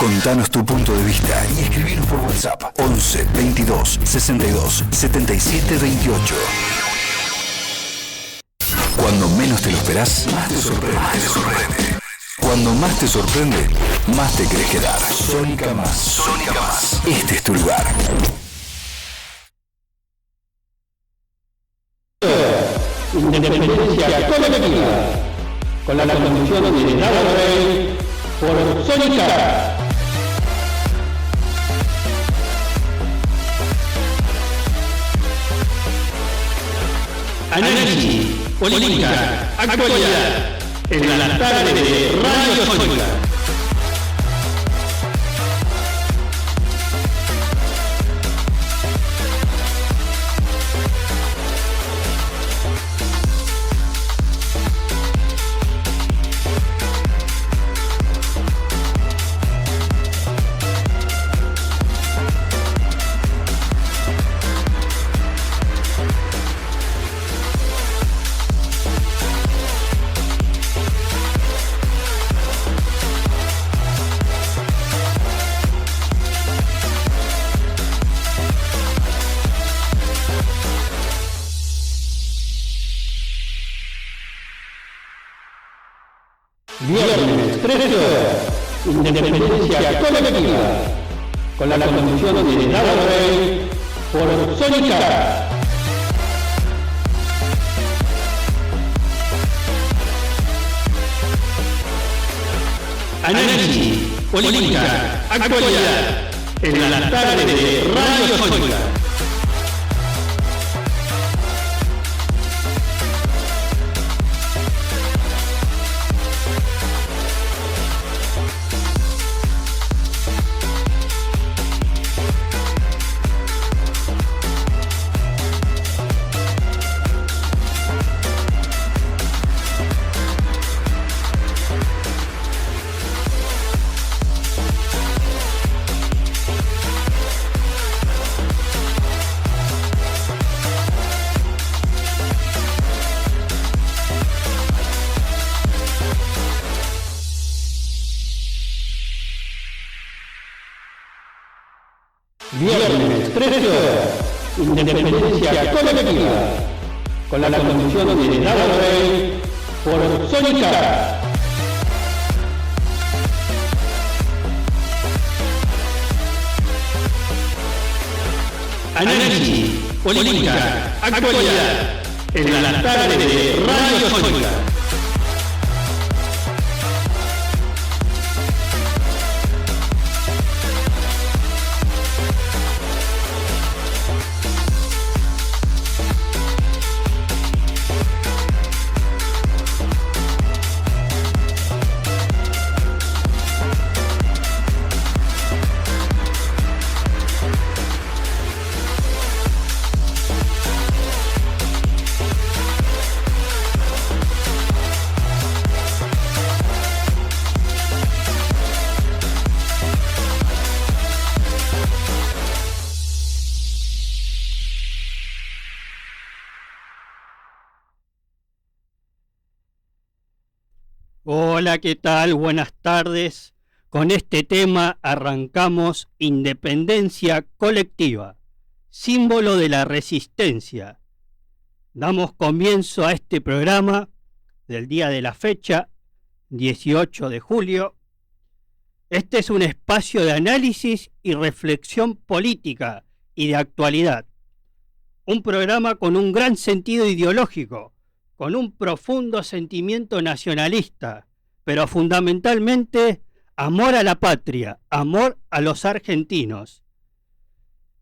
Contanos tu punto de vista y escribinos por WhatsApp 11 22 62 77 28. Cuando menos te lo esperás, más te sorprende. Cuando más te sorprende, más te querés quedar. Sónica Más. Este es tu lugar. Independencia colectiva, con la conducción de Nada Rey por Sónica. Análisis, política, actualidad, en la tarde de Radio Sónica. Viernes, 13 horas, Independencia colectiva, con la conducción de Nada Rey por Sónica. Análisis, política, actualidad, en la tarde de Radio Sónica. Viernes, 13 horas, Independencia colectiva, con la conducción de Nada Rey por Sónica. Análisis, política, actualidad, en la tarde de Radio Sónica. Hola, ¿qué tal? Buenas tardes. Con este tema arrancamos Independencia colectiva, símbolo de la resistencia. Damos comienzo a este programa del día de la fecha, 18 de julio. Este es un espacio de análisis y reflexión política y de actualidad. Un programa con un gran sentido ideológico, con un profundo sentimiento nacionalista, pero fundamentalmente amor a la patria, amor a los argentinos.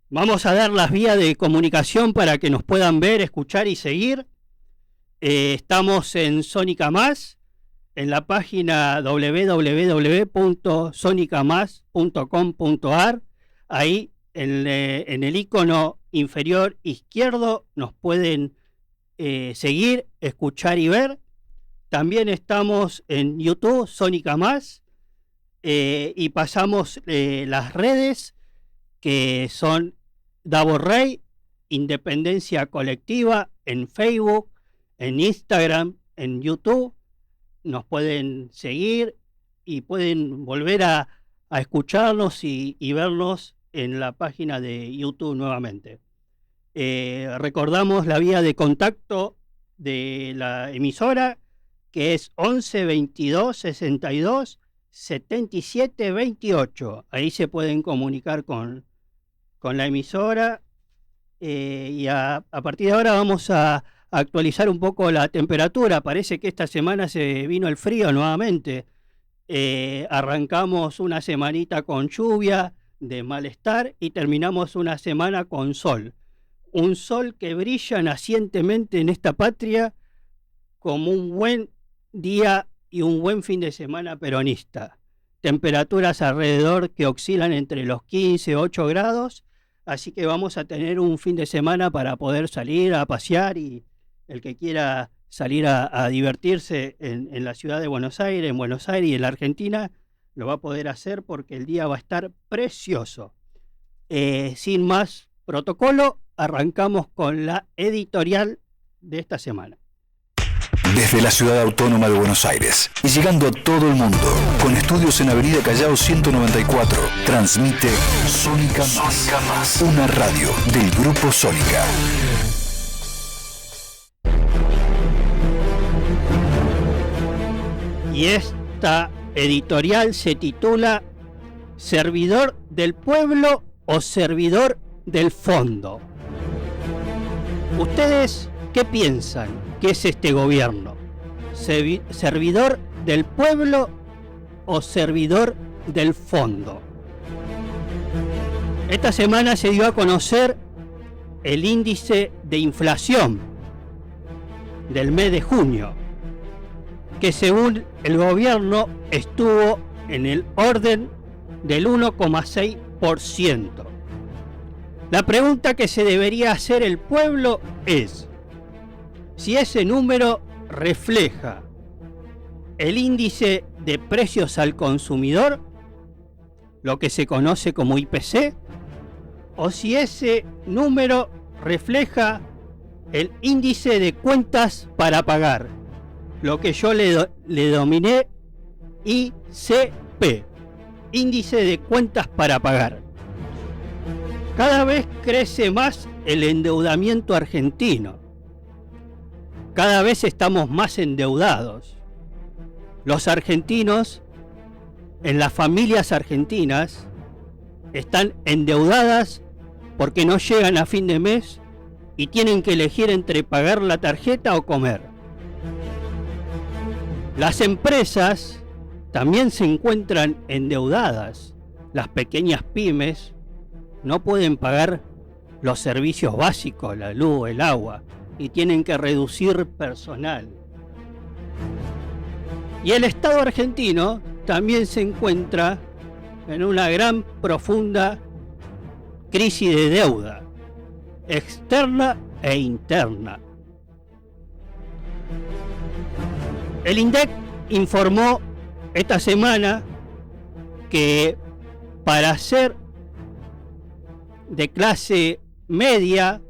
Vamos a dar las vías de comunicación para que nos puedan ver, escuchar y seguir. Estamos en Sónica Más, en la página www.sonicamás.com.ar. Ahí en el icono inferior izquierdo nos pueden seguir, escuchar y ver. También estamos en YouTube, Sónica Más, y pasamos las redes que son Davo Rey, Independencia Colectiva, en Facebook, en Instagram, en YouTube. Nos pueden seguir y pueden volver a a escucharnos y vernos en la página de YouTube nuevamente. Recordamos la vía de contacto de la emisora, que es 11 22 62 77 28. Ahí se pueden comunicar con la emisora. Y a partir de ahora vamos a actualizar un poco la temperatura. Parece que esta semana se vino el frío nuevamente. Arrancamos una semanita con lluvia de malestar y terminamos una semana con sol. Un sol que brilla nacientemente en esta patria como un buen día y un buen fin de semana peronista. Temperaturas alrededor que oscilan entre los 15 y 8 grados, así que vamos a tener un fin de semana para poder salir a pasear, y el que quiera salir a divertirse en la ciudad de Buenos Aires, y en la Argentina, lo va a poder hacer porque el día va a estar precioso. Sin más protocolo, arrancamos con la editorial de esta semana. Desde la Ciudad Autónoma de Buenos Aires y llegando a todo el mundo, con estudios en Avenida Callao 194, transmite Sónica Más, una radio del Grupo Sónica. Y esta editorial se titula ¿Servidor del pueblo o servidor del fondo? ¿Ustedes qué piensan que es este gobierno? ¿Servidor del pueblo o servidor del fondo? Esta semana se dio a conocer el índice de inflación del mes de junio, que según el gobierno estuvo en el orden del 1,6%. La pregunta que se debería hacer el pueblo es si ese número refleja el índice de precios al consumidor, lo que se conoce como IPC, o si ese número refleja el índice de cuentas para pagar, lo que yo le denominé ICP, índice de cuentas para pagar. Cada vez crece más el endeudamiento argentino. Cada vez estamos más endeudados. Los argentinos, en las familias argentinas, están endeudadas porque no llegan a fin de mes y tienen que elegir entre pagar la tarjeta o comer. Las empresas también se encuentran endeudadas. Las pequeñas pymes no pueden pagar los servicios básicos, la luz, el agua, y tienen que reducir personal. Y el Estado argentino también se encuentra en una gran, profunda crisis de deuda, externa e interna. El INDEC informó esta semana que para ser de clase media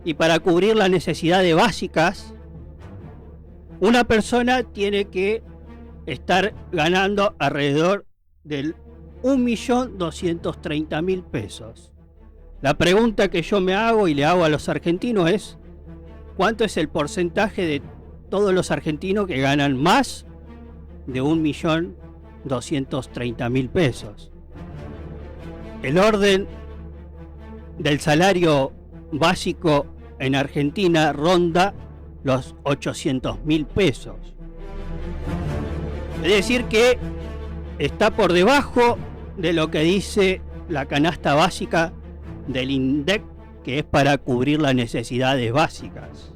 y para cubrir las necesidades básicas, una persona tiene que estar ganando alrededor del 1.230.000 pesos. La pregunta que yo me hago y le hago a los argentinos es: ¿cuánto es el porcentaje de todos los argentinos que ganan más de 1.230.000 pesos? El orden del salario básico en Argentina ronda los 800.000 pesos. Es decir que está por debajo de lo que dice la canasta básica del INDEC, que es para cubrir las necesidades básicas.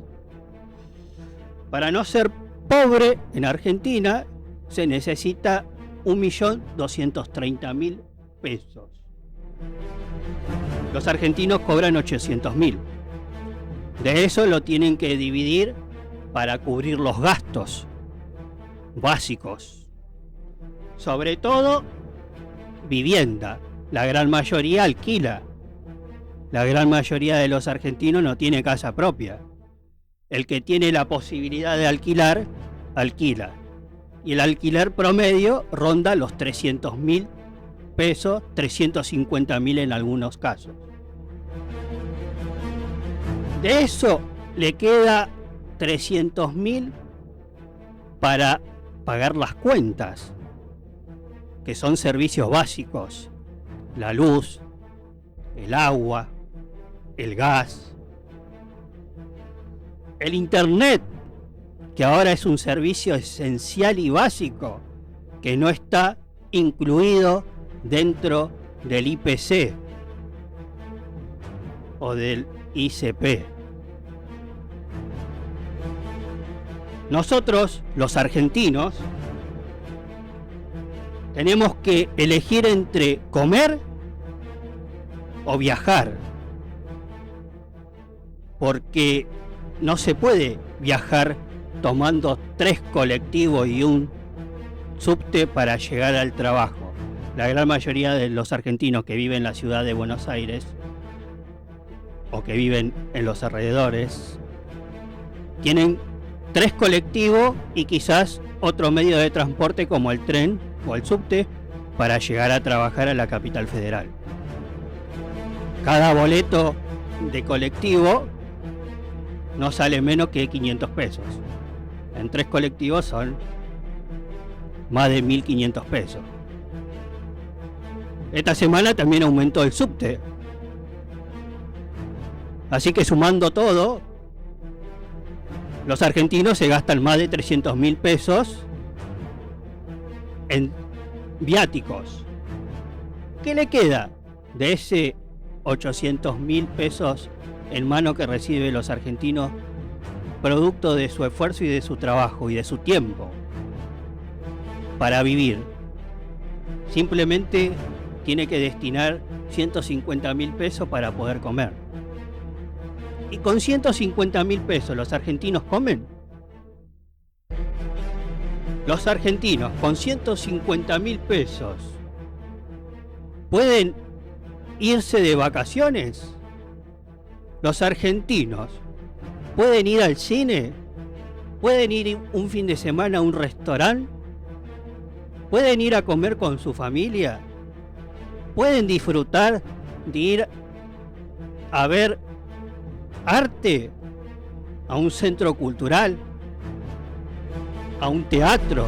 Para no ser pobre en Argentina se necesita 1.230.000 pesos. Los argentinos cobran 800.000. De eso lo tienen que dividir para cubrir los gastos básicos. Sobre todo, vivienda. La gran mayoría alquila. La gran mayoría de los argentinos no tiene casa propia. El que tiene la posibilidad de alquilar, alquila. y el alquiler promedio ronda los 300.000 pesos, 350.000 en algunos casos. De eso le queda 300.000 para pagar las cuentas, que son servicios básicos: la luz, el agua, el gas, el internet, que ahora es un servicio esencial y básico, que no está incluido dentro del IPC o del ICP. Nosotros, los argentinos, tenemos que elegir entre comer o viajar, porque no se puede viajar tomando 3 colectivos y un subte para llegar al trabajo. La gran mayoría de los argentinos que viven en la ciudad de Buenos Aires o que viven en los alrededores tienen 3 colectivos y quizás otro medio de transporte como el tren o el subte para llegar a trabajar a la capital federal. Cada boleto de colectivo no sale menos que 500 pesos. En 3 colectivos son más de 1.500 pesos. Esta semana también aumentó el subte. Así que sumando todo, los argentinos se gastan más de 300.000 pesos en viáticos. ¿Qué le queda de ese 800.000 pesos en mano que reciben los argentinos producto de su esfuerzo y de su trabajo y de su tiempo para vivir? Simplemente tiene que destinar 150.000 pesos para poder comer. ¿Y con 150.000 pesos los argentinos comen? Los argentinos con 150.000 pesos pueden irse de vacaciones. Los argentinos pueden ir al cine, pueden ir un fin de semana a un restaurante, pueden ir a comer con su familia, pueden disfrutar de ir a ver arte a un centro cultural, a un teatro.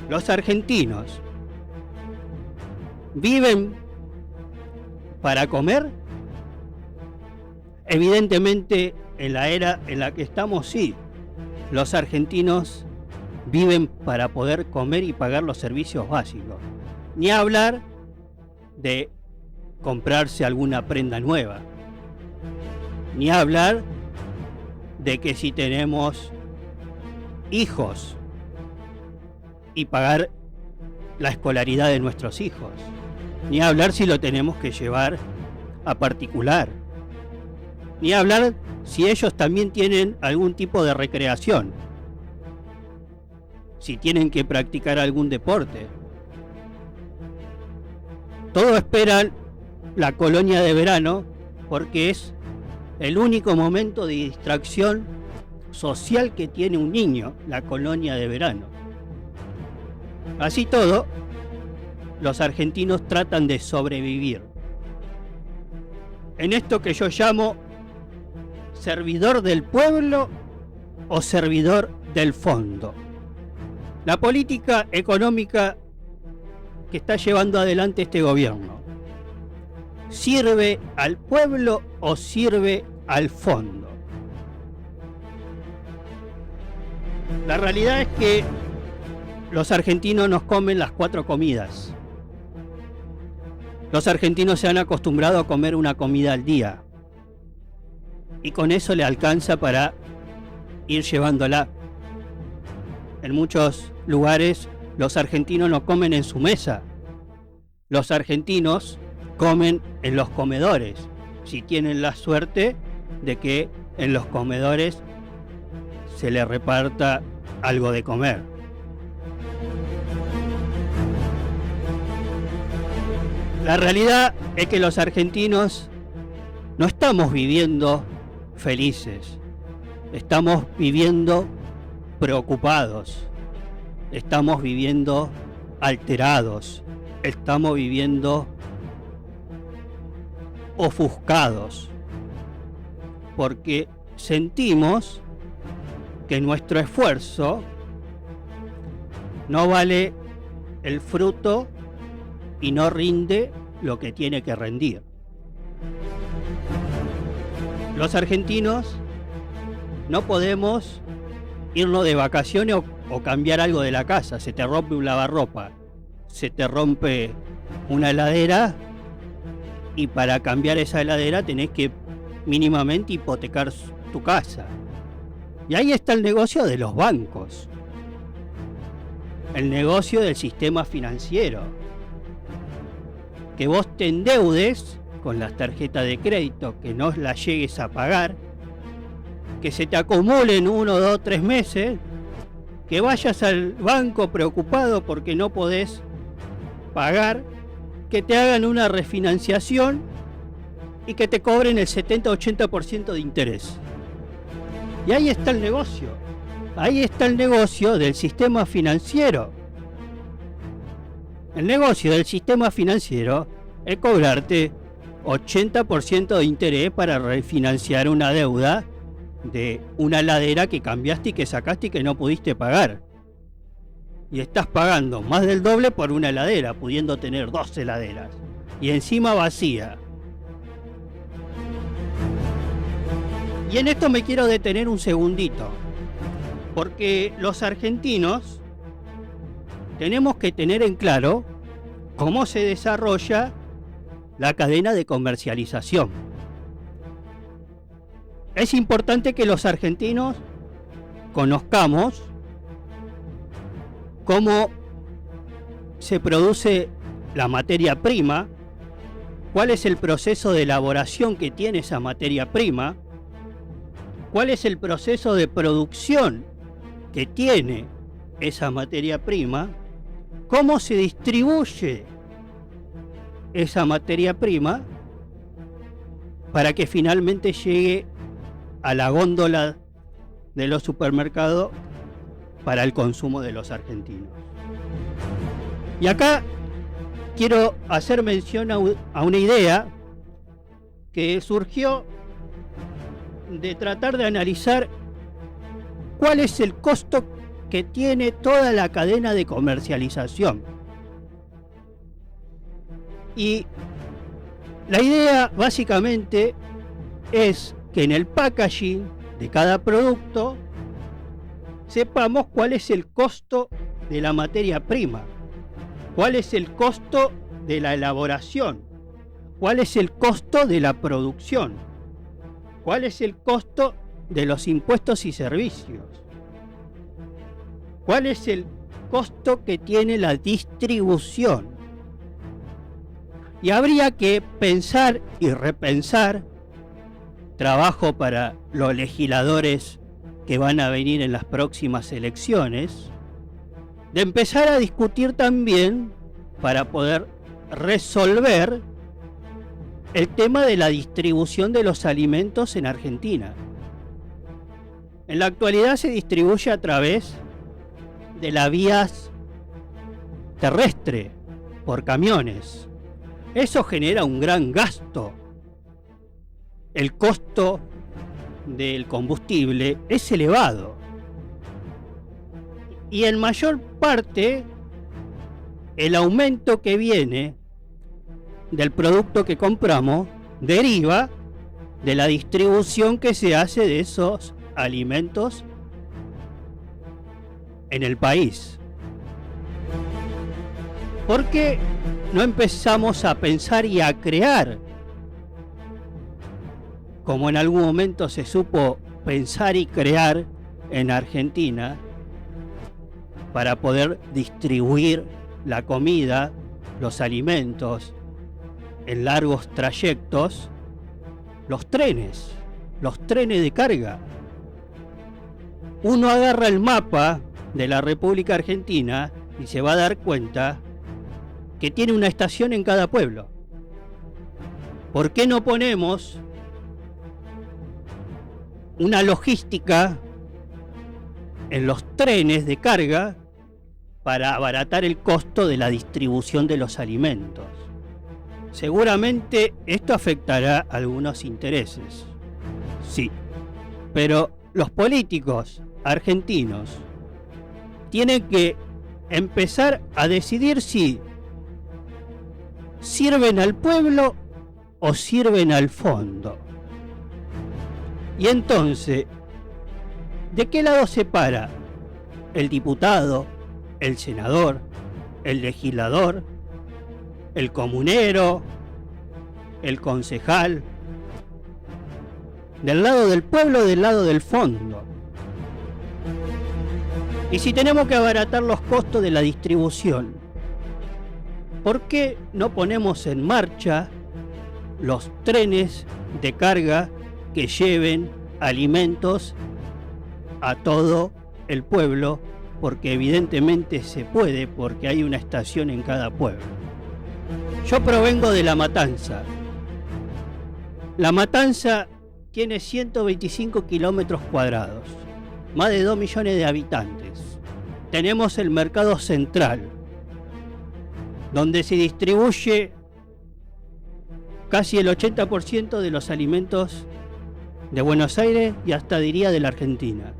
Los argentinos viven para comer. Evidentemente, en la era en la que estamos, sí, los argentinos viven para poder comer y pagar los servicios básicos. Ni hablar de comprarse alguna prenda nueva. Ni hablar de que si tenemos hijos y pagar la escolaridad de nuestros hijos. Ni hablar si lo tenemos que llevar a particular. Ni hablar si ellos también tienen algún tipo de recreación. Si tienen que practicar algún deporte. Todos esperan la colonia de verano porque es el único momento de distracción social que tiene un niño, la colonia de verano. Así todo, los argentinos tratan de sobrevivir en esto que yo llamo servidor del pueblo o servidor del fondo. La política económica que está llevando adelante este gobierno, ¿sirve al pueblo o sirve al fondo? La realidad es que los argentinos nos comen las 4 comidas. Los argentinos se han acostumbrado a comer una comida al día. Y con eso le alcanza para ir llevándola. En muchos lugares los argentinos no comen en su mesa. Los argentinos comen en los comedores, si tienen la suerte de que en los comedores se les reparta algo de comer. La realidad es que los argentinos no estamos viviendo felices, estamos viviendo preocupados, estamos viviendo alterados, estamos viviendo ofuscados, porque sentimos que nuestro esfuerzo no vale el fruto y no rinde lo que tiene que rendir. Los argentinos no podemos irnos de vacaciones o cambiar algo de la casa. Se te rompe un lavarropa, se te rompe una heladera, y para cambiar esa heladera tenés que mínimamente hipotecar tu casa. Y ahí está el negocio de los bancos, el negocio del sistema financiero. Que vos te endeudes con las tarjetas de crédito, que no las llegues a pagar, que se te acumulen 1, 2, 3 meses, que vayas al banco preocupado porque no podés pagar, que te hagan una refinanciación y que te cobren el 70-80% de interés. Y ahí está el negocio. Ahí está el negocio del sistema financiero. El negocio del sistema financiero es cobrarte 80% de interés para refinanciar una deuda de una heladera que cambiaste y que sacaste y que no pudiste pagar. Y estás pagando más del doble por una heladera, pudiendo tener 2 heladeras. Y encima vacía. Y en esto me quiero detener un segundito. Porque los argentinos tenemos que tener en claro cómo se desarrolla la cadena de comercialización. Es importante que los argentinos conozcamos cómo se produce la materia prima, cuál es el proceso de elaboración que tiene esa materia prima, cuál es el proceso de producción que tiene esa materia prima, cómo se distribuye esa materia prima para que finalmente llegue a la góndola de los supermercados para el consumo de los argentinos. Y acá quiero hacer mención a una idea que surgió de tratar de analizar cuál es el costo que tiene toda la cadena de comercialización. Y la idea básicamente es que en el packaging de cada producto sepamos cuál es el costo de la materia prima, cuál es el costo de la elaboración, cuál es el costo de la producción, cuál es el costo de los impuestos y servicios, cuál es el costo que tiene la distribución. Y habría que pensar y repensar, trabajo para los legisladores que van a venir en las próximas elecciones, de empezar a discutir también para poder resolver el tema de la distribución de los alimentos en Argentina. En la actualidad se distribuye a través de las vías terrestres, por camiones. Eso genera un gran gasto. El costo del combustible es elevado. Y en mayor parte, el aumento que viene del producto que compramos deriva de la distribución que se hace de esos alimentos en el país. ¿Por qué no empezamos a pensar y a crear, como en algún momento se supo pensar y crear en Argentina, para poder distribuir la comida, los alimentos en largos trayectos, los trenes de carga? Uno agarra el mapa de la República Argentina y se va a dar cuenta que tiene una estación en cada pueblo. ¿Por qué no ponemos una logística en los trenes de carga para abaratar el costo de la distribución de los alimentos. Seguramente esto afectará a algunos intereses. Sí, pero los políticos argentinos tienen que empezar a decidir si sirven al pueblo o sirven al fondo. Y entonces, ¿de qué lado se para el diputado, el senador, el legislador, el comunero, el concejal? ¿Del lado del pueblo o del lado del fondo? Y si tenemos que abaratar los costos de la distribución, ¿por qué no ponemos en marcha los trenes de carga que lleven alimentos a todo el pueblo? Porque evidentemente se puede, porque hay una estación en cada pueblo. Yo provengo de La Matanza. La Matanza tiene 125 kilómetros cuadrados, más de 2 millones de habitantes. Tenemos el mercado central, donde se distribuye casi el 80% de los alimentos de Buenos Aires y hasta diría de la Argentina.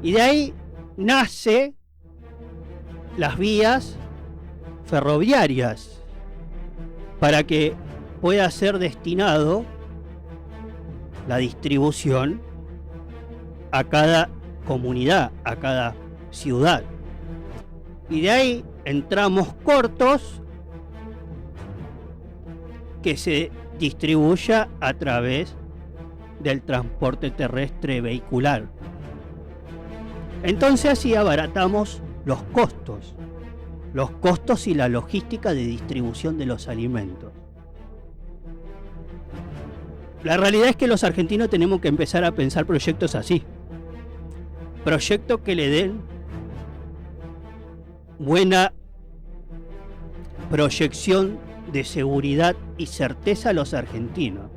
Y de ahí nace las vías ferroviarias para que pueda ser destinado la distribución a cada comunidad, a cada ciudad. Y de ahí entramos cortos que se distribuya a través del transporte terrestre vehicular. Entonces así abaratamos los costos y la logística de distribución de los alimentos. La realidad es que los argentinos tenemos que empezar a pensar proyectos así. Proyectos que le den buena proyección de seguridad y certeza a los argentinos.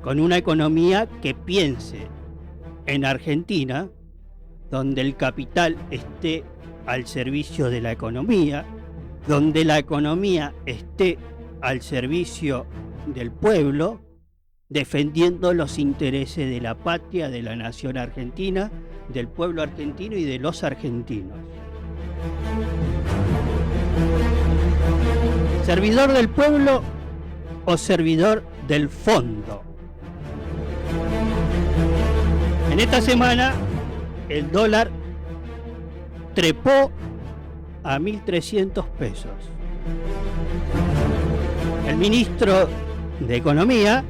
Con una economía que piense en Argentina, donde el capital esté al servicio de la economía, donde la economía esté al servicio del pueblo, defendiendo los intereses de la patria, de la nación argentina, del pueblo argentino y de los argentinos. ¿Servidor del pueblo o servidor del fondo? En esta semana el dólar trepó a 1.300 pesos. El ministro de Economía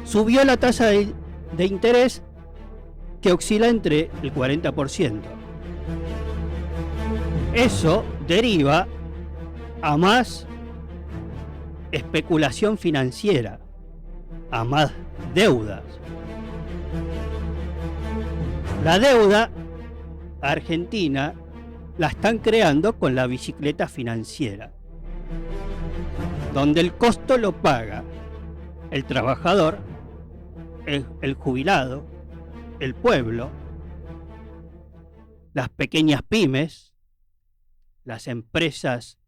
subió la tasa de interés, que oscila entre el 40%. Eso deriva a más especulación financiera, a más deudas. La deuda argentina la están creando con la bicicleta financiera, donde el costo lo paga el trabajador, el jubilado, el pueblo, las pequeñas pymes, las empresas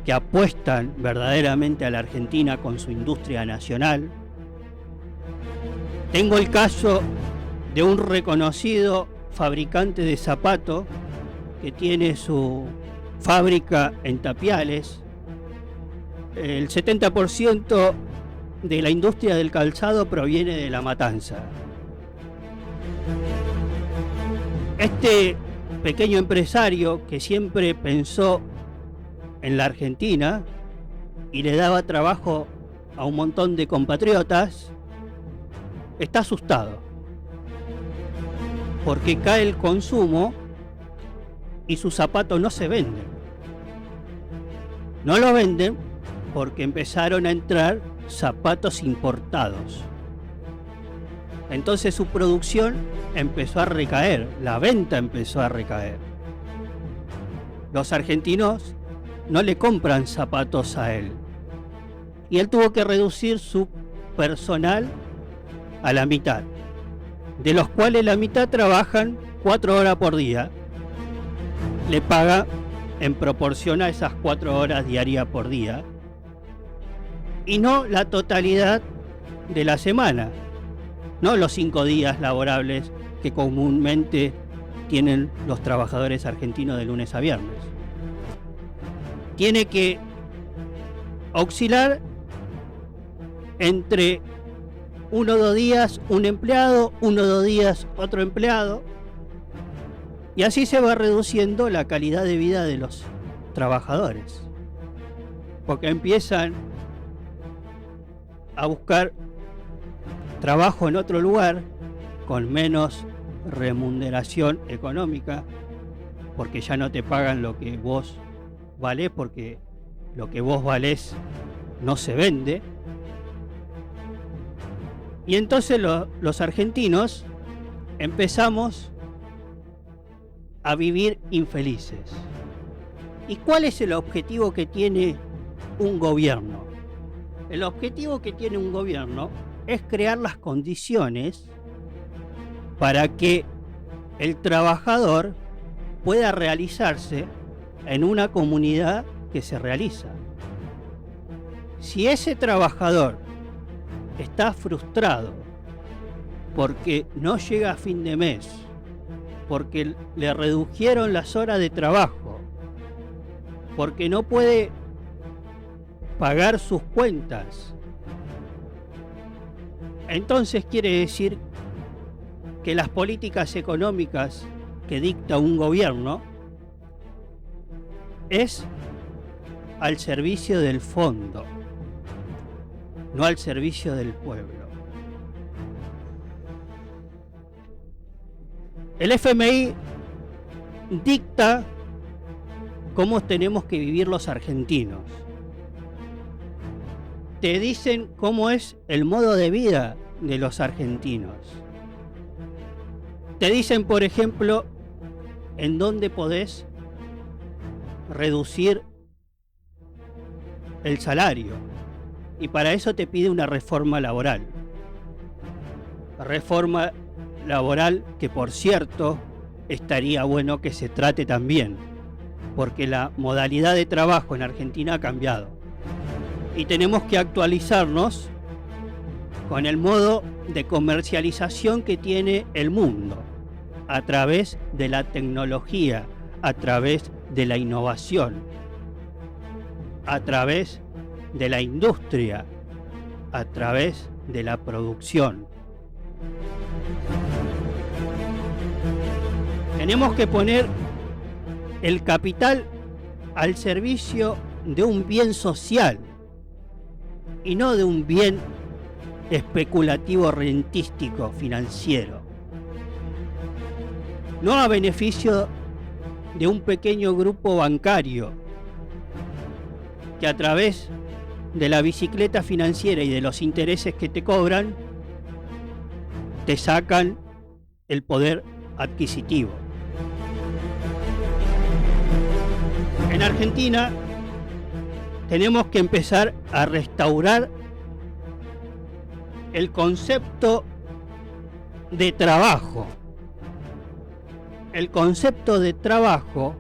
que apuestan verdaderamente a la Argentina con su industria nacional. Tengo el caso de un reconocido fabricante de zapatos que tiene su fábrica en Tapiales. El 70% de la industria del calzado proviene de La Matanza. Este pequeño empresario que siempre pensó en la Argentina y le daba trabajo a un montón de compatriotas, está asustado porque cae el consumo y sus zapatos no se venden. No lo venden porque empezaron a entrar zapatos importados. Entonces su producción empezó a recaer, la venta empezó a recaer. Los argentinos no le compran zapatos a él. Y él tuvo que reducir su personal a la mitad, de los cuales la mitad trabajan 4 horas por día. Le paga en proporción a esas 4 horas diarias por día, y no la totalidad de la semana, no los 5 días laborables que comúnmente tienen los trabajadores argentinos de lunes a viernes. Tiene que oscilar entre 1 o 2 días un empleado, 1 o 2 días otro empleado, y así se va reduciendo la calidad de vida de los trabajadores, porque empiezan a buscar trabajo en otro lugar con menos remuneración económica, porque ya no te pagan lo que vos valés, porque lo que vos valés no se vende. Y entonces los argentinos empezamos a vivir infelices. ¿Y cuál es el objetivo que tiene un gobierno? El objetivo que tiene un gobierno es crear las condiciones para que el trabajador pueda realizarse en una comunidad que se realiza. Si ese trabajador está frustrado porque no llega a fin de mes, porque le redujeron las horas de trabajo, porque no puede pagar sus cuentas, entonces quiere decir que las políticas económicas que dicta un gobierno es al servicio del fondo, no al servicio del pueblo. El FMI dicta cómo tenemos que vivir los argentinos. Te dicen cómo es el modo de vida de los argentinos. Te dicen, por ejemplo, en dónde podés reducir el salario. Y para eso te pide una reforma laboral. Reforma laboral que, por cierto, estaría bueno que se trate también, porque la modalidad de trabajo en Argentina ha cambiado. Y tenemos que actualizarnos con el modo de comercialización que tiene el mundo, a través de la tecnología, a través de la innovación, a través de la industria, a través de la producción. Tenemos que poner el capital al servicio de un bien social y no de un bien especulativo rentístico financiero, no a beneficio de un pequeño grupo bancario que a través de la bicicleta financiera y de los intereses que te cobran te sacan el poder adquisitivo. En Argentina tenemos que empezar a restaurar el concepto de trabajo. El concepto de trabajo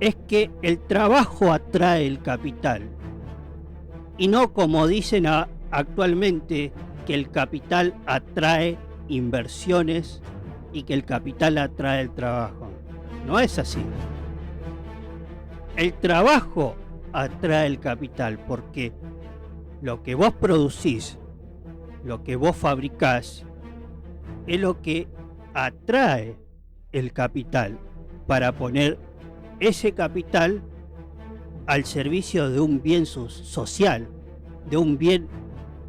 es que el trabajo atrae el capital y no como dicen actualmente, que el capital atrae inversiones y que el capital atrae el trabajo. No es así. El trabajo atrae el capital porque lo que vos producís, lo que vos fabricás, es lo que atrae el capital para poner ese capital al servicio de un bien social, de un bien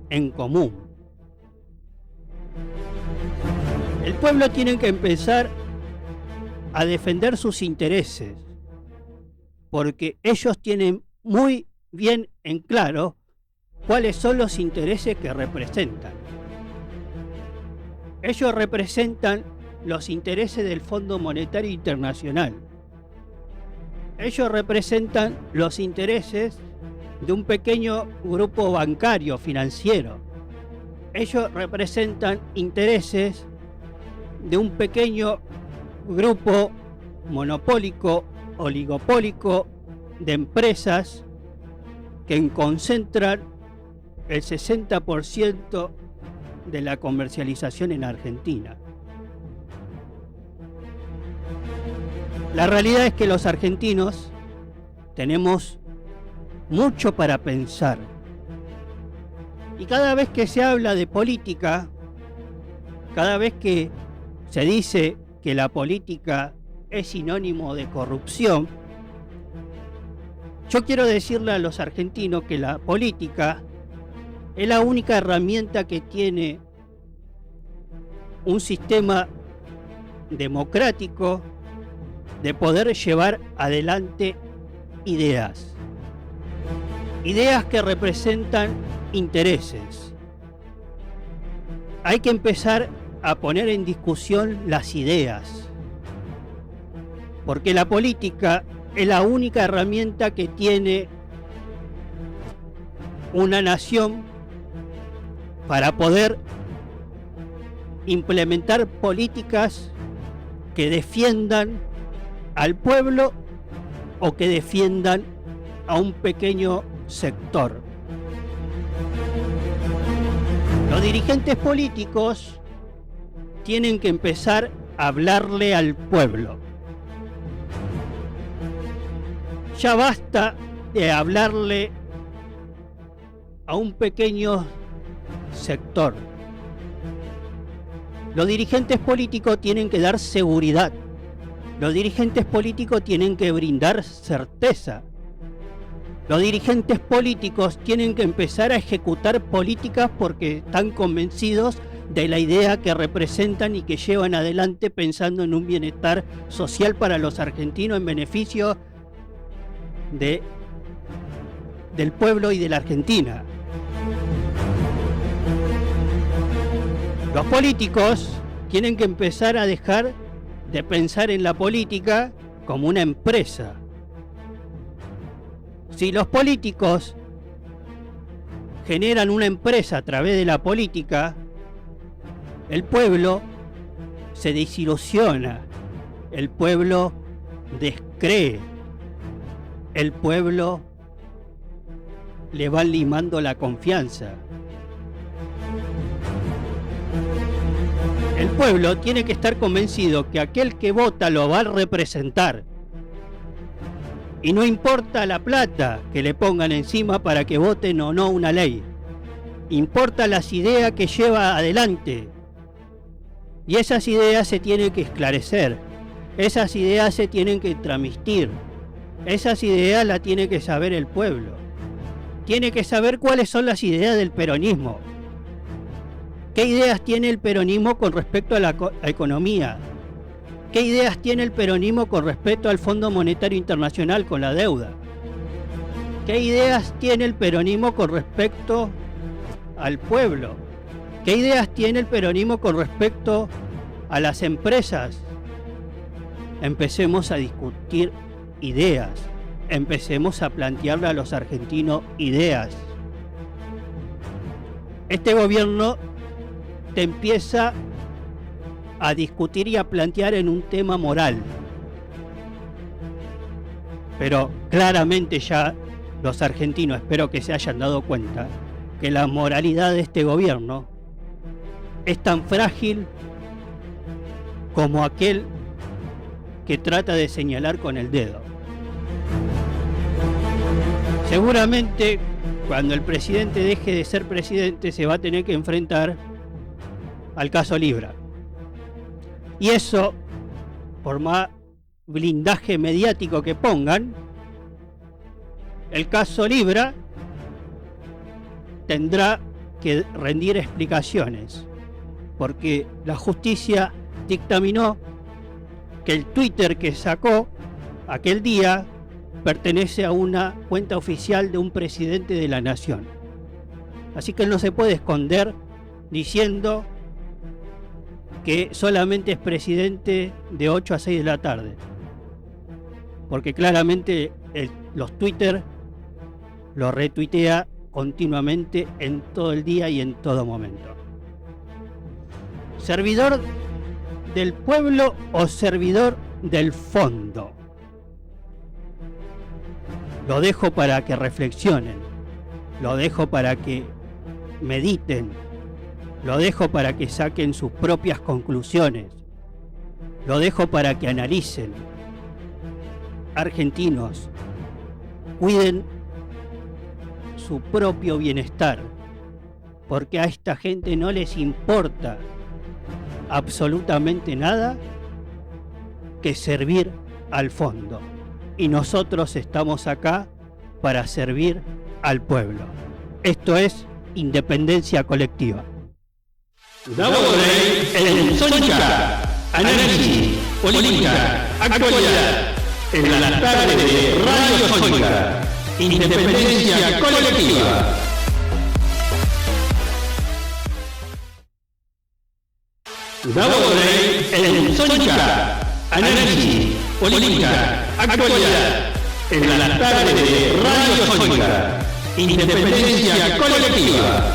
en común. El pueblo tiene que empezar a defender sus intereses, porque ellos tienen muy bien en claro cuáles son los intereses que representan. Ellos representan los intereses del Fondo Monetario Internacional. Ellos representan los intereses de un pequeño grupo bancario financiero. ellos representan intereses de un pequeño grupo monopólico, oligopólico de empresas que concentran el 60% de la comercialización en Argentina. La realidad es que los argentinos tenemos mucho para pensar. Y cada vez que se habla de política, cada vez que se dice que la política es sinónimo de corrupción, yo quiero decirle a los argentinos que la política es la única herramienta que tiene un sistema democrático de poder llevar adelante ideas. Ideas que representan intereses. Hay que empezar a poner en discusión las ideas, porque la política es la única herramienta que tiene una nación para poder implementar políticas que defiendan al pueblo o que defiendan a un pequeño sector. Los dirigentes políticos tienen que empezar a hablarle al pueblo. Ya basta de hablarle a un pequeño sector. Los dirigentes políticos tienen que dar seguridad. Los dirigentes políticos tienen que brindar certeza. Los dirigentes políticos tienen que empezar a ejecutar políticas porque están convencidos de la idea que representan y que llevan adelante pensando en un bienestar social para los argentinos en beneficio del pueblo y de la Argentina. Los políticos tienen que empezar a dejar de pensar en la política como una empresa. Si los políticos generan una empresa a través de la política, el pueblo se desilusiona, el pueblo descree, el pueblo le va limando la confianza. El pueblo tiene que estar convencido que aquel que vota lo va a representar. Y no importa la plata que le pongan encima para que voten o no una ley. Importa las ideas que lleva adelante. Y esas ideas se tienen que esclarecer. Esas ideas se tienen que transmitir. Esas ideas las tiene que saber el pueblo. Tiene que saber cuáles son las ideas del peronismo. ¿Qué ideas tiene el peronismo con respecto a la economía? ¿Qué ideas tiene el peronismo con respecto al Fondo Monetario Internacional con la deuda? ¿Qué ideas tiene el peronismo con respecto al pueblo? ¿Qué ideas tiene el peronismo con respecto a las empresas? Empecemos a discutir ideas. Empecemos a plantearle a los argentinos ideas. Este gobierno te empieza a discutir y a plantear en un tema moral. Pero claramente ya los argentinos espero que se hayan dado cuenta que la moralidad de este gobierno es tan frágil como aquel que trata de señalar con el dedo. Seguramente cuando el presidente deje de ser presidente se va a tener que enfrentar al caso Libra. Y eso, por más blindaje mediático que pongan, el caso Libra tendrá que rendir explicaciones, porque la justicia dictaminó que el Twitter que sacó aquel día pertenece a una cuenta oficial de un presidente de la nación. Así que él no se puede esconder diciendo que solamente es presidente de 8 a 6 de la tarde. Porque claramente los Twitter los retuitea continuamente en todo el día y en todo momento. ¿Servidor del pueblo o servidor del fondo? Lo dejo para que reflexionen, lo dejo para que mediten, lo dejo para que saquen sus propias conclusiones, lo dejo para que analicen. Argentinos, cuiden su propio bienestar, porque a esta gente no les importa absolutamente nada que servir al fondo. Y nosotros estamos acá para servir al pueblo. Esto es independencia colectiva. Davo en Sónica, análisis, política, actualidad, en la tarde de Radio Sónica, independencia colectiva. Davo en Sónica, análisis, política, actualidad, en la tarde de Radio Sónica, independencia colectiva.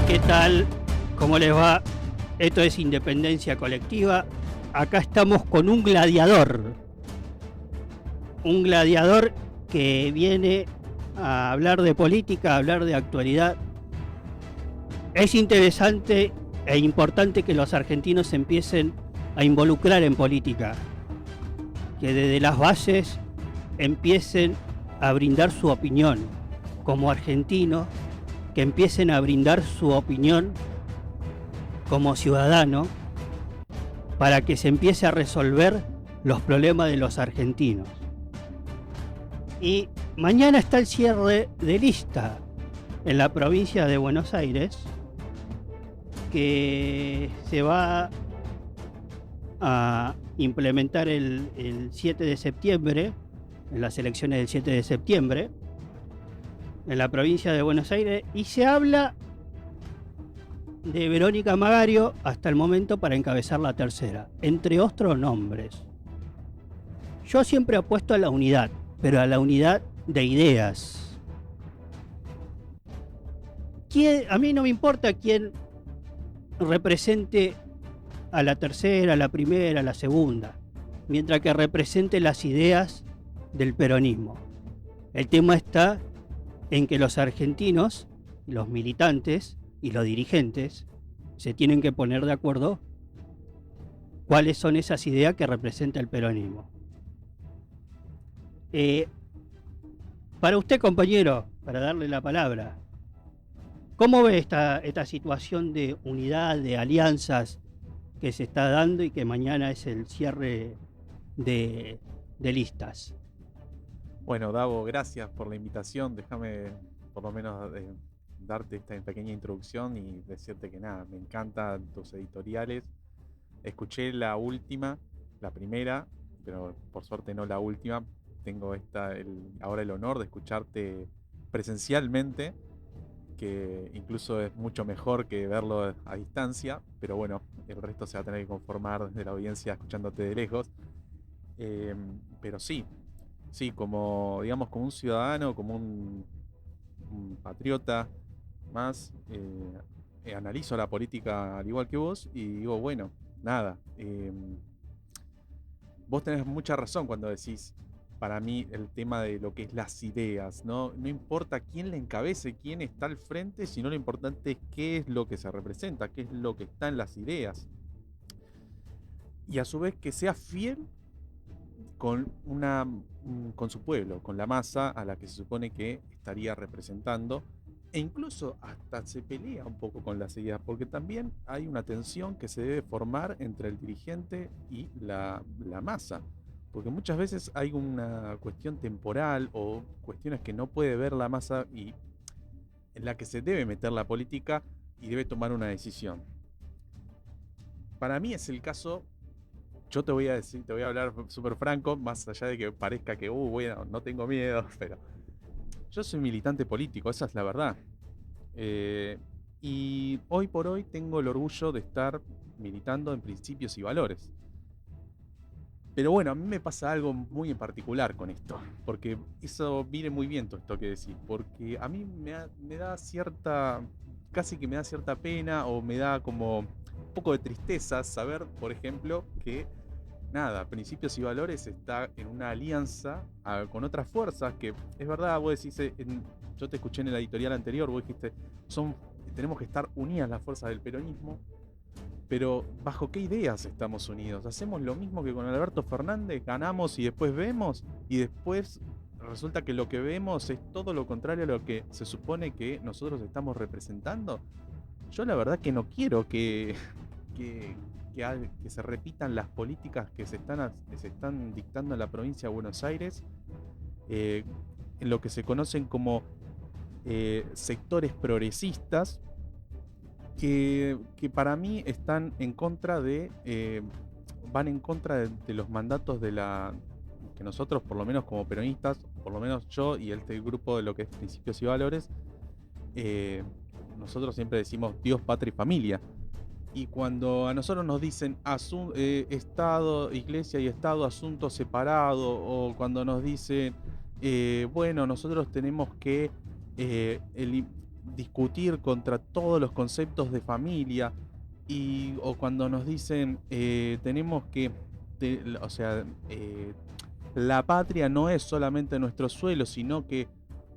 ¿Qué tal? ¿Cómo les va? Esto es Independencia Colectiva. Acá estamos con un gladiador. Un gladiador que viene a hablar de política, a hablar de actualidad. Es interesante e importante que los argentinos se empiecen a involucrar en política. Que desde las bases empiecen a brindar su opinión como argentino, que empiecen a brindar su opinión como ciudadano, para que se empiece a resolver los problemas de los argentinos. Y mañana está el cierre de lista en la provincia de Buenos Aires, que se va a implementar el 7 de septiembre, en las elecciones del 7 de septiembre, en la provincia de Buenos Aires, y se habla de Verónica Magario hasta el momento para encabezar la tercera, entre otros nombres. Yo siempre apuesto a la unidad, pero a la unidad de ideas. A mí no me importa quién represente a la tercera, a la primera, a la segunda, mientras que represente las ideas del peronismo. El tema está en que los argentinos, los militantes y los dirigentes se tienen que poner de acuerdo cuáles son esas ideas que representa el peronismo. Para usted, compañero, para darle la palabra, ¿cómo ve esta situación de unidad, de alianzas que se está dando y que mañana es el cierre de listas? Bueno, Davo, gracias por la invitación. Déjame por lo menos darte esta pequeña introducción y decirte que nada, me encantan tus editoriales. Escuché la última, la primera, pero por suerte no la última. Tengo ahora el honor de escucharte presencialmente, que incluso es mucho mejor que verlo a distancia, pero bueno, el resto se va a tener que conformar desde la audiencia escuchándote de lejos. Pero sí, como digamos, como un ciudadano, como un patriota más, analizo la política al igual que vos y digo, bueno, nada, vos tenés mucha razón cuando decís, para mí, el tema de lo que es las ideas, no importa quién la encabece, quién está al frente, sino lo importante es qué es lo que se representa, qué es lo que está en las ideas. Y a su vez que sea fiel con su pueblo, con la masa a la que se supone que estaría representando, e incluso hasta se pelea un poco con las ideas, porque también hay una tensión que se debe formar entre el dirigente y la masa. Porque muchas veces hay una cuestión temporal o cuestiones que no puede ver la masa y en la que se debe meter la política y debe tomar una decisión. Para mí es el caso, yo te voy a hablar súper franco, más allá de que parezca que, bueno, no tengo miedo, pero yo soy militante político, esa es la verdad. Y hoy por hoy tengo el orgullo de estar militando en principios y valores. Pero bueno, a mí me pasa algo muy en particular con esto, porque eso viene muy bien todo esto que decís, porque a mí me da cierta, casi que me da cierta pena o me da como un poco de tristeza saber, por ejemplo, que nada, Principios y Valores está en una alianza con otras fuerzas que, es verdad, vos decís, yo te escuché en la editorial anterior, vos dijiste, tenemos que estar unidas las fuerzas del peronismo. Pero ¿bajo qué ideas estamos unidos? ¿Hacemos lo mismo que con Alberto Fernández? ¿Ganamos y después vemos? Y después resulta que lo que vemos es todo lo contrario a lo que se supone que nosotros estamos representando. Yo la verdad que no quiero que se repitan las políticas que se están dictando en la provincia de Buenos Aires, en lo que se conocen como sectores progresistas, que para mí están en contra van en contra de los mandatos que nosotros, por lo menos como peronistas, por lo menos yo y este grupo de lo que es Principios y Valores, nosotros siempre decimos Dios, patria y familia. Y cuando a nosotros nos dicen Estado, Iglesia y Estado, asunto separado, o cuando nos dicen, bueno, nosotros tenemos que discutir contra todos los conceptos de familia, o cuando nos dicen tenemos que, la patria no es solamente nuestro suelo, sino que,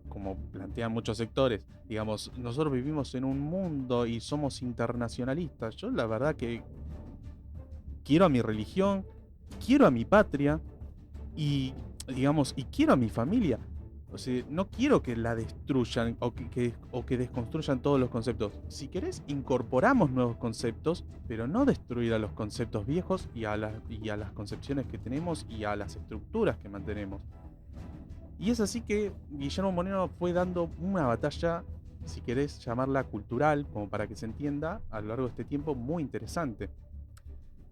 como plantean muchos sectores, digamos, nosotros vivimos en un mundo y somos internacionalistas. Yo la verdad que quiero a mi religión, quiero a mi patria y quiero a mi familia. O sea, no quiero que la destruyan o que desconstruyan todos los conceptos. Si querés, incorporamos nuevos conceptos, pero no destruir a los conceptos viejos y a las concepciones que tenemos y a las estructuras que mantenemos. Y es así que Guillermo Moreno fue dando una batalla, si querés llamarla cultural, como para que se entienda, a lo largo de este tiempo, muy interesante.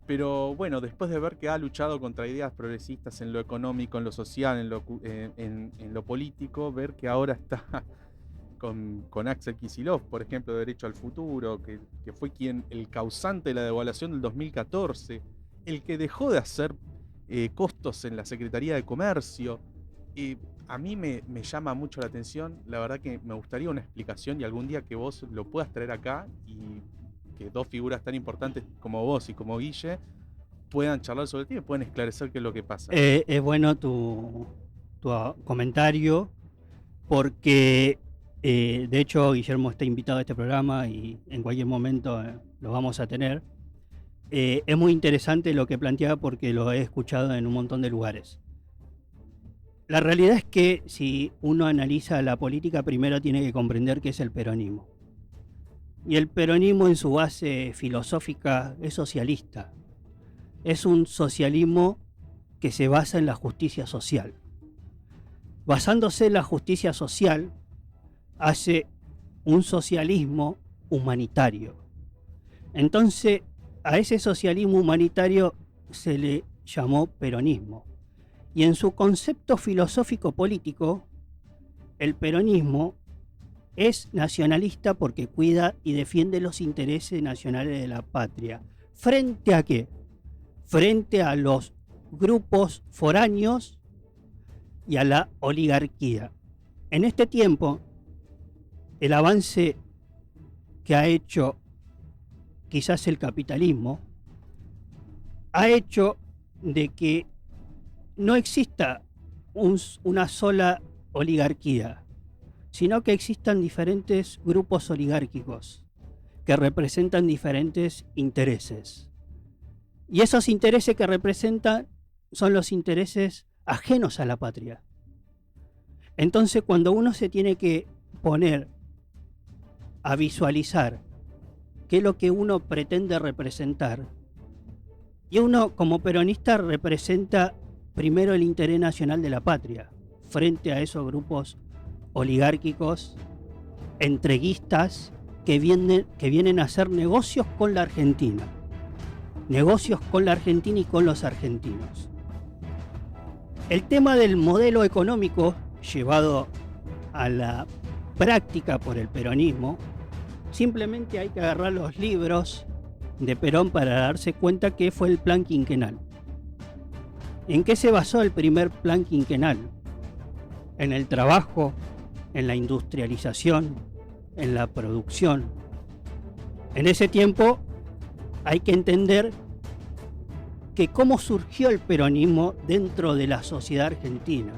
Pero bueno, después de ver que ha luchado contra ideas progresistas en lo económico, en lo social, en lo político, ver que ahora está con Axel Kicillof, por ejemplo, de Derecho al Futuro, que fue el causante de la devaluación del 2014, el que dejó de hacer costos en la Secretaría de Comercio. A mí me llama mucho la atención, la verdad que me gustaría una explicación y algún día que vos lo puedas traer acá y que dos figuras tan importantes como vos y como Guille puedan charlar sobre el tema y puedan esclarecer qué es lo que pasa. Es bueno tu comentario, porque de hecho Guillermo está invitado a este programa y en cualquier momento lo vamos a tener. Es muy interesante lo que plantea porque lo he escuchado en un montón de lugares. La realidad es que si uno analiza la política, primero tiene que comprender qué es el peronismo. Y el peronismo en su base filosófica es socialista. Es un socialismo que se basa en la justicia social. Basándose en la justicia social, hace un socialismo humanitario. Entonces, a ese socialismo humanitario se le llamó peronismo. Y en su concepto filosófico político, el peronismo es nacionalista porque cuida y defiende los intereses nacionales de la patria. ¿Frente a qué? Frente a los grupos foráneos y a la oligarquía. En este tiempo, el avance que ha hecho quizás el capitalismo ha hecho de que no exista una sola oligarquía, sino que existan diferentes grupos oligárquicos que representan diferentes intereses. Y esos intereses que representan son los intereses ajenos a la patria. Entonces, cuando uno se tiene que poner a visualizar qué es lo que uno pretende representar, y uno como peronista representa primero el interés nacional de la patria frente a esos grupos oligárquicos, entreguistas, que vienen a hacer negocios con la Argentina. Negocios con la Argentina y con los argentinos. El tema del modelo económico llevado a la práctica por el peronismo, simplemente hay que agarrar los libros de Perón para darse cuenta que fue el plan quinquenal. ¿En qué se basó el primer plan quinquenal? En el trabajo, en la industrialización, en la producción. En ese tiempo hay que entender que cómo surgió el peronismo dentro de la sociedad argentina.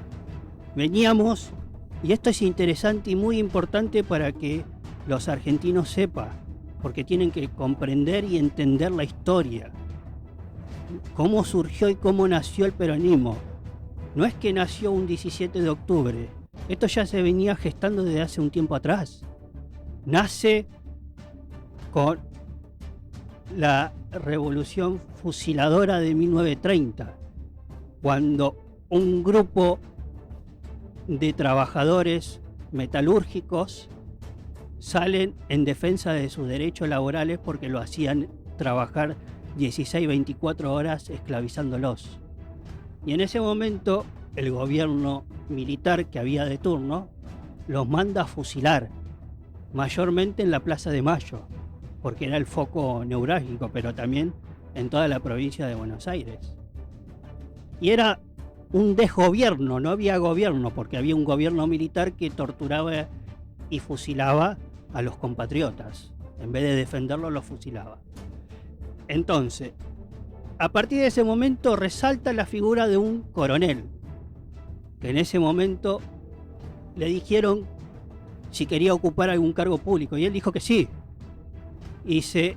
Veníamos, y esto es interesante y muy importante para que los argentinos sepan, porque tienen que comprender y entender la historia. Cómo surgió y cómo nació el peronismo. No es que nació un 17 de octubre, esto ya se venía gestando desde hace un tiempo atrás. Nace con la revolución fusiladora de 1930, cuando un grupo de trabajadores metalúrgicos salen en defensa de sus derechos laborales porque lo hacían trabajar 16, 24 horas esclavizándolos. Y en ese momento el gobierno militar que había de turno los manda a fusilar, mayormente en la Plaza de Mayo, porque era el foco neurálgico, pero también en toda la provincia de Buenos Aires. Y era un desgobierno, no había gobierno, porque había un gobierno militar que torturaba y fusilaba a los compatriotas. En vez de defenderlos, los fusilaba. Entonces, a partir de ese momento resalta la figura de un coronel, que en ese momento le dijeron si quería ocupar algún cargo público, y él dijo que sí. Y se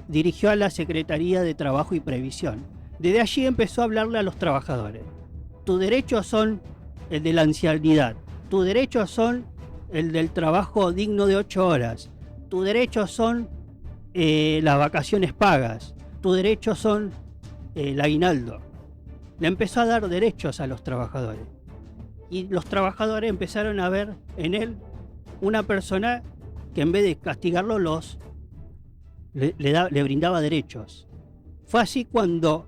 dirigió a la Secretaría de Trabajo y Previsión. Desde allí empezó a hablarle a los trabajadores. Tus derechos son el de la ancianidad, tus derechos son el del trabajo digno de 8 horas, tus derechos son las vacaciones pagas, tus derechos son el aguinaldo. Le empezó a dar derechos a los trabajadores. Y los trabajadores empezaron a ver en él una persona que en vez de castigarlo le brindaba derechos. Fue así cuando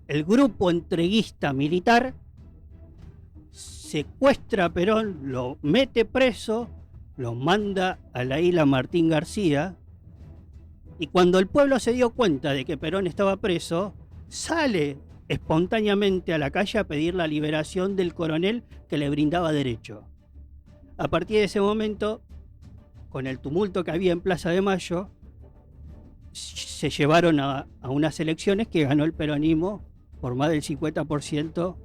el grupo entreguista militar secuestra a Perón, lo mete preso, lo manda a la isla Martín García, y cuando el pueblo se dio cuenta de que Perón estaba preso, sale espontáneamente a la calle a pedir la liberación del coronel que le brindaba derecho. A partir de ese momento, con el tumulto que había en Plaza de Mayo, se llevaron a unas elecciones que ganó el peronismo por más del 50%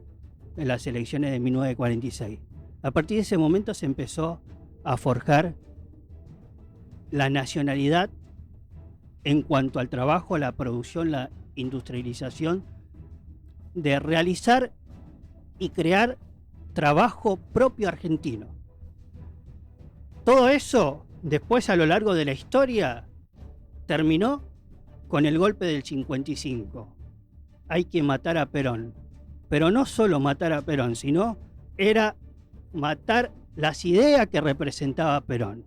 en las elecciones de 1946. A partir de ese momento se empezó a forjar la nacionalidad en cuanto al trabajo, la producción, la industrialización, de realizar y crear trabajo propio argentino. Todo eso, después a lo largo de la historia, terminó con el golpe del 55. Hay que matar a Perón. Pero no solo matar a Perón, sino era matar las ideas que representaba Perón.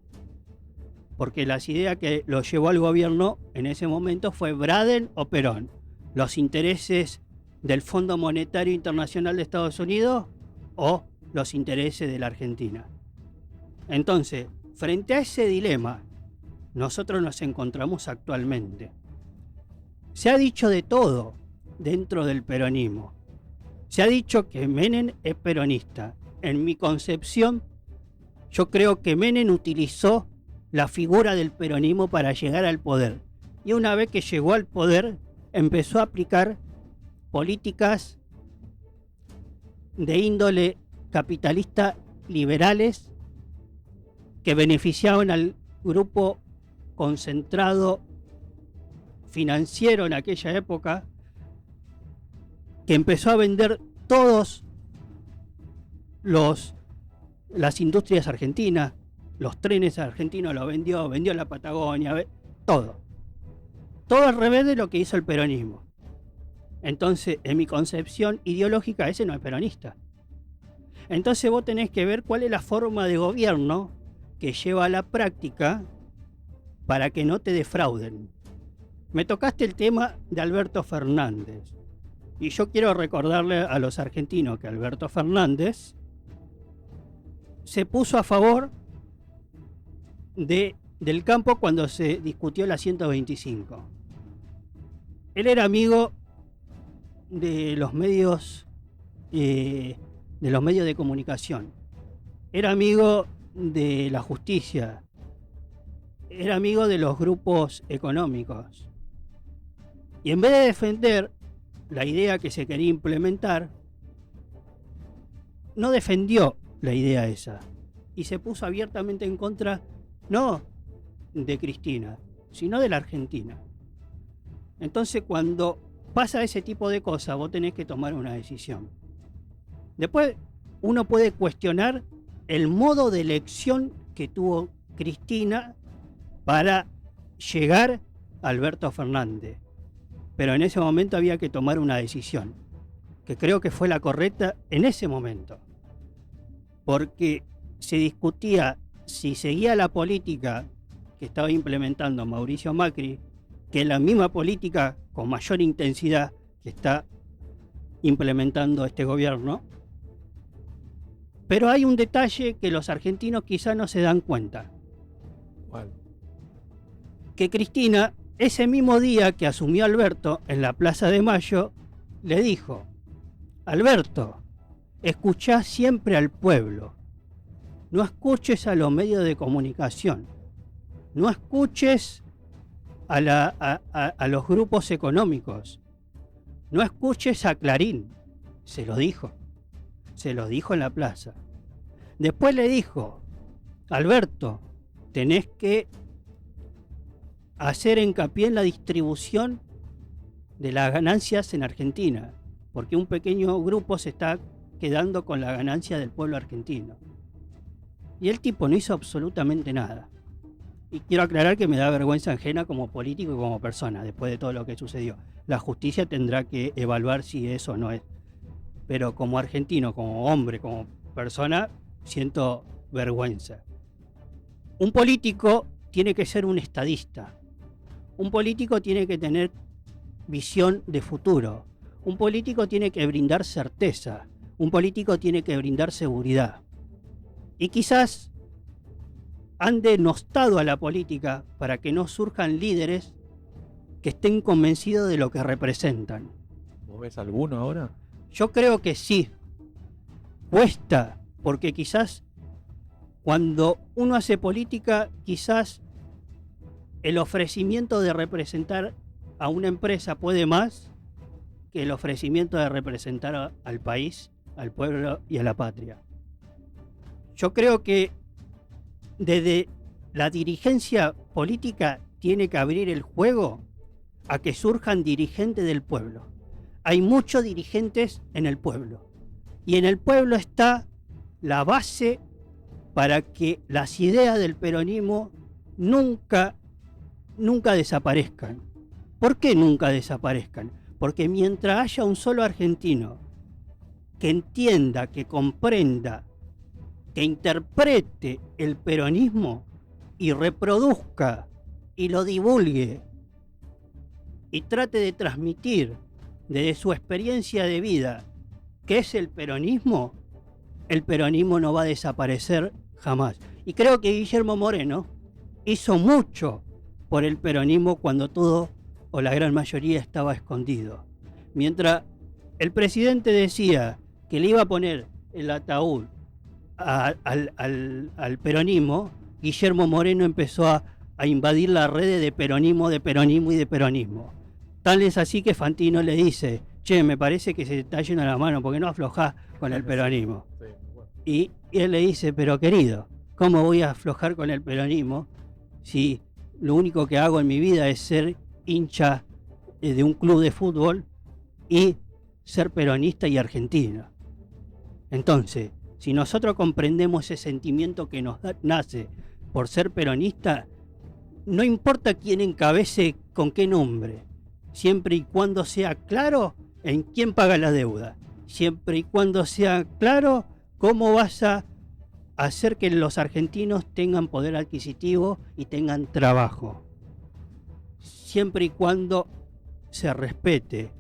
Porque las ideas que lo llevó al gobierno en ese momento fue Braden o Perón. Los intereses del Fondo Monetario Internacional de Estados Unidos o los intereses de la Argentina. Entonces, frente a ese dilema, nosotros nos encontramos actualmente. Se ha dicho de todo dentro del peronismo. Se ha dicho que Menem es peronista. En mi concepción, yo creo que Menem utilizó la figura del peronismo para llegar al poder. Y una vez que llegó al poder, empezó a aplicar políticas de índole capitalista liberales que beneficiaban al grupo concentrado financiero en aquella época, que empezó a vender todos las industrias argentinas, los trenes argentinos los vendió la Patagonia, todo al revés de lo que hizo el peronismo. Entonces, en mi concepción ideológica, ese no es peronista. Entonces vos tenés que ver cuál es la forma de gobierno que lleva a la práctica para que no te defrauden. Me tocaste el tema de Alberto Fernández. Y yo quiero recordarle a los argentinos que Alberto Fernández se puso a favor del campo cuando se discutió la 125. Él era amigo de los medios de comunicación, era amigo de la justicia, era amigo de los grupos económicos. Y en vez de defender la idea que se quería implementar, no defendió la idea esa y se puso abiertamente en contra, no de Cristina, sino de la Argentina. Entonces, cuando pasa ese tipo de cosas, vos tenés que tomar una decisión. Después, uno puede cuestionar el modo de elección que tuvo Cristina para llegar a Alberto Fernández. Pero en ese momento había que tomar una decisión, que creo que fue la correcta en ese momento. Porque se discutía si seguía la política que estaba implementando Mauricio Macri, que es la misma política con mayor intensidad que está implementando este gobierno. Pero hay un detalle que los argentinos quizá no se dan cuenta. ¿Cuál? Que Cristina, ese mismo día que asumió Alberto en la Plaza de Mayo, le dijo: Alberto, escuchá siempre al pueblo, no escuches a los medios de comunicación, no escuches a los grupos económicos, no escuches a Clarín. Se lo dijo en la plaza. Después le dijo: Alberto, tenés que hacer hincapié en la distribución de las ganancias en Argentina, porque un pequeño grupo se está quedando con la ganancia del pueblo argentino. Y el tipo no hizo absolutamente nada. Y quiero aclarar que me da vergüenza ajena como político y como persona, después de todo lo que sucedió. La justicia tendrá que evaluar si eso no es. Pero como argentino, como hombre, como persona, siento vergüenza. Un político tiene que ser un estadista. Un político tiene que tener visión de futuro. Un político tiene que brindar certeza. Un político tiene que brindar seguridad. Y quizás han denostado a la política para que no surjan líderes que estén convencidos de lo que representan. ¿Vos ves alguno ahora? Yo creo que sí. Cuesta, porque quizás cuando uno hace política, quizás el ofrecimiento de representar a una empresa puede más que el ofrecimiento de representar al país, al pueblo y a la patria. Yo creo que desde la dirigencia política tiene que abrir el juego a que surjan dirigentes del pueblo. Hay muchos dirigentes en el pueblo. Y en el pueblo está la base para que las ideas del peronismo nunca desaparezcan. ¿Por qué nunca desaparezcan? Porque mientras haya un solo argentino que entienda, que comprenda, que interprete el peronismo y reproduzca y lo divulgue y trate de transmitir desde su experiencia de vida qué es el peronismo no va a desaparecer jamás. Y creo que Guillermo Moreno hizo mucho por el peronismo cuando todo o la gran mayoría estaba escondido. Mientras el presidente decía que le iba a poner el ataúd al peronismo, Guillermo Moreno empezó a invadir las redes de peronismo. Tal es así que Fantino le dice: che, me parece que se te está yendo la mano, porque no aflojás con el peronismo. Sí, bueno. Y él le dice: pero querido, ¿cómo voy a aflojar con el peronismo si lo único que hago en mi vida es ser hincha de un club de fútbol y ser peronista y argentino? Entonces, si nosotros comprendemos ese sentimiento que nos nace por ser peronista, no importa quién encabece con qué nombre, siempre y cuando sea claro en quién paga la deuda, siempre y cuando sea claro cómo vas a hacer que los argentinos tengan poder adquisitivo y tengan trabajo, siempre y cuando se respete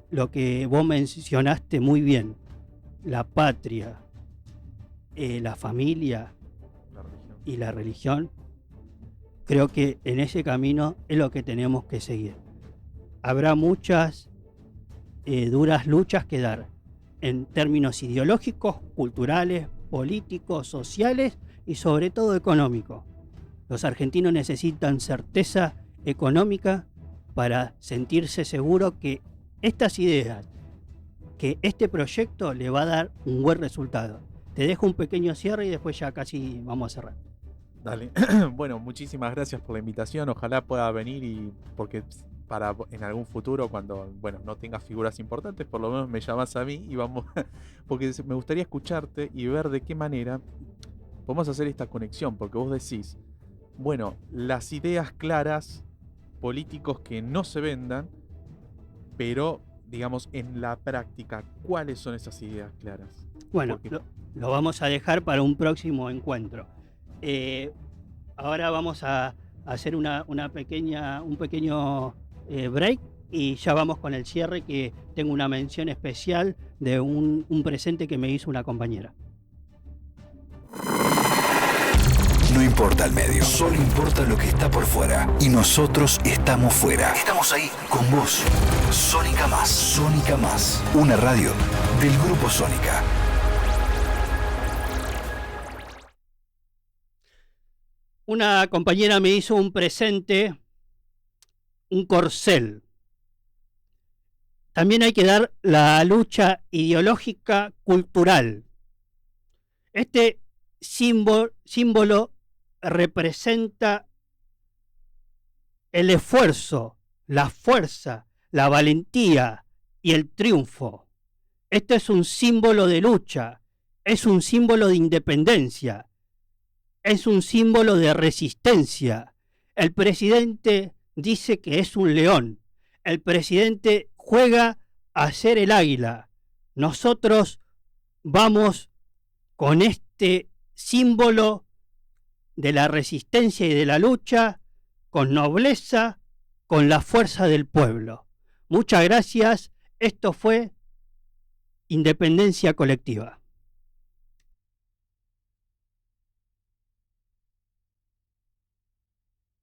lo que vos mencionaste muy bien: la patria, la familia y la religión. Creo que en ese camino es lo que tenemos que seguir. Habrá muchas duras luchas que dar en términos ideológicos, culturales, políticos, sociales y sobre todo económicos. Los argentinos necesitan certeza económica para sentirse seguros que estas ideas, que este proyecto le va a dar un buen resultado. Te dejo un pequeño cierre y después ya casi vamos a cerrar. Dale. Bueno, muchísimas gracias por la invitación. Ojalá pueda venir porque para en algún futuro, cuando no tengas figuras importantes, por lo menos me llamas a mí y vamos, porque me gustaría escucharte y ver de qué manera podemos hacer esta conexión, porque vos decís, las ideas claras, políticos que no se vendan, pero digamos en la práctica, ¿cuáles son esas ideas claras? Bueno, lo vamos a dejar para un próximo encuentro. Ahora vamos a hacer un pequeño break y ya vamos con el cierre, que tengo una mención especial de un presente que me hizo una compañera. No importa el medio, solo importa lo que está por fuera. Y nosotros estamos fuera. Estamos ahí con vos. Sónica Más. Sónica Más. Una radio del Grupo Sónica. Una compañera me hizo un presente, un corcel. También hay que dar la lucha ideológica cultural. Este símbolo representa el esfuerzo, la fuerza, la valentía y el triunfo. Este es un símbolo de lucha, es un símbolo de independencia, es un símbolo de resistencia. El presidente dice que es un león. El presidente juega a ser el águila. Nosotros vamos con este símbolo de la resistencia y de la lucha, con nobleza, con la fuerza del pueblo. Muchas gracias. Esto fue Independencia Colectiva.